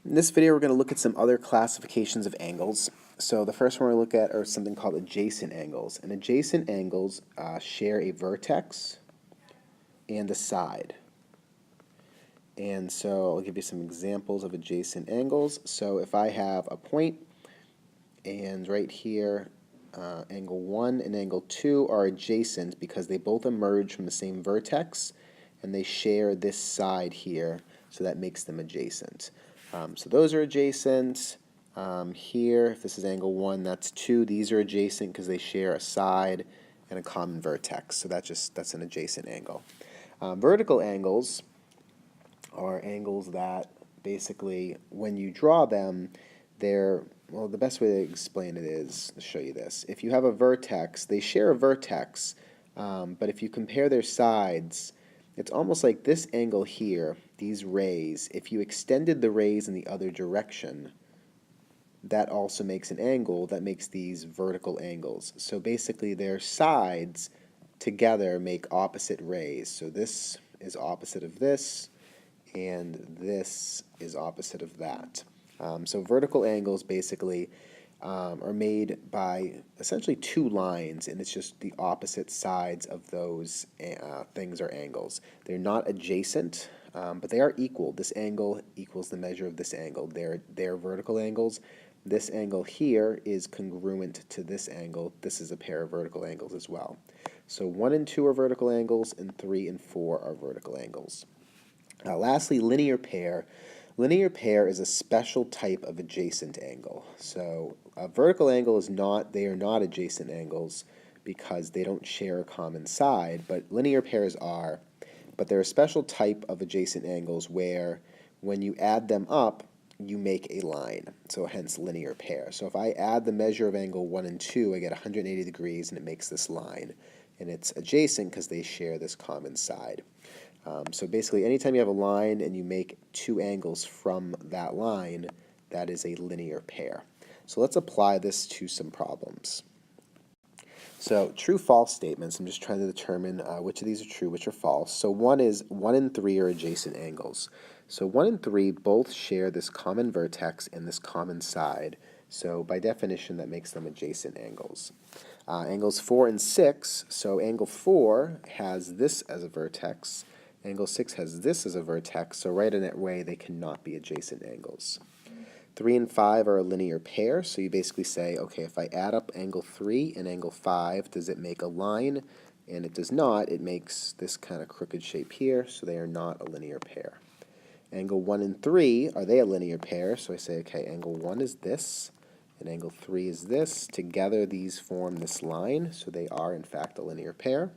In this video, we're going to look at some other classifications of angles. So the first one we're going to look at are something called adjacent angles. And adjacent angles share a vertex and a side. And so I'll give you some examples of adjacent angles. So if I have a point, and right here, angle 1 and angle 2 are adjacent because they both emerge from the same vertex, and they share this side here, so that makes them adjacent. So those are adjacent. Here, if this is angle 1, that's 2. These are adjacent because they share a side and a common vertex. So that's an adjacent angle. Vertical angles are angles that basically, when you draw them, well, the best way to explain it is to show you this. If you have a vertex, they share a vertex, but if you compare their sides, it's almost like this angle here, these rays, if you extended the rays in the other direction, that also makes an angle that makes these vertical angles. So basically their sides together make opposite rays. So this is opposite of this, and this is opposite of that. So vertical angles basically are made by essentially two lines, and it's just the opposite sides of those things or angles. They're not adjacent, but they are equal. This angle equals the measure of this angle. They're vertical angles. This angle here is congruent to this angle. This is a pair of vertical angles as well. So 1 and 2 are vertical angles, and 3 and 4 are vertical angles. Lastly, linear pair. Linear pair is a special type of adjacent angle. So a vertical angle is not, they are not adjacent angles because they don't share a common side, but linear pairs are. But they're a special type of adjacent angles where when you add them up, you make a line, so hence linear pair. So if I add the measure of angle 1 and 2, I get 180 degrees, and it makes this line. And it's adjacent because they share this common side. So basically, anytime you have a line and you make two angles from that line, that is a linear pair. So let's apply this to some problems. So true-false statements, I'm just trying to determine which of these are true, which are false. So one is 1 and 3 are adjacent angles. So 1 and 3 both share this common vertex and this common side. So by definition, that makes them adjacent angles. Angles 4 and 6, so angle 4 has this as a vertex. Angle 6 has this as a vertex, so right in that way they cannot be adjacent angles. 3 and 5 are a linear pair, so you basically say, okay, if I add up angle 3 and angle 5, does it make a line? And it does not. It makes this kind of crooked shape here, so they are not a linear pair. Angle 1 and 3, are they a linear pair? So I say, okay, angle 1 is this, and angle 3 is this. Together these form this line, so they are in fact a linear pair.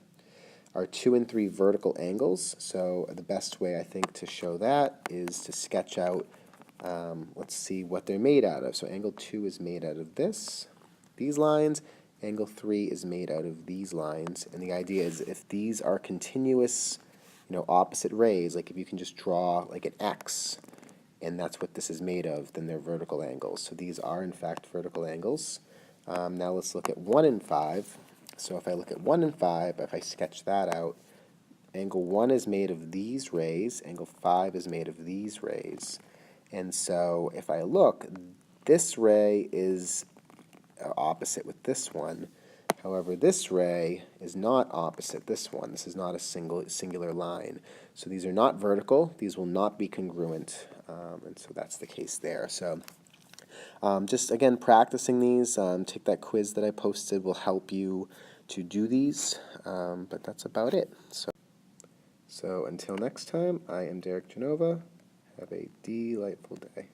Are 2 and 3 vertical angles? So the best way I think to show that is to sketch out, let's see what they're made out of. So angle 2 is made out of these lines. Angle 3 is made out of these lines. And the idea is if these are continuous, opposite rays, like if you can just draw like an X, and that's what this is made of, then they're vertical angles. So these are in fact vertical angles. Now let's look at 1 and 5. So if I look at 1 and 5, if I sketch that out, angle 1 is made of these rays, angle 5 is made of these rays. And so if I look, this ray is opposite with this one. However, this ray is not opposite this one. This is not a singular line. So these are not vertical. These will not be congruent. And so that's the case there. So just again, practicing these, take that quiz that I posted will help you to do these, but that's about it. So until next time, I am Derek Genova. Have a delightful day.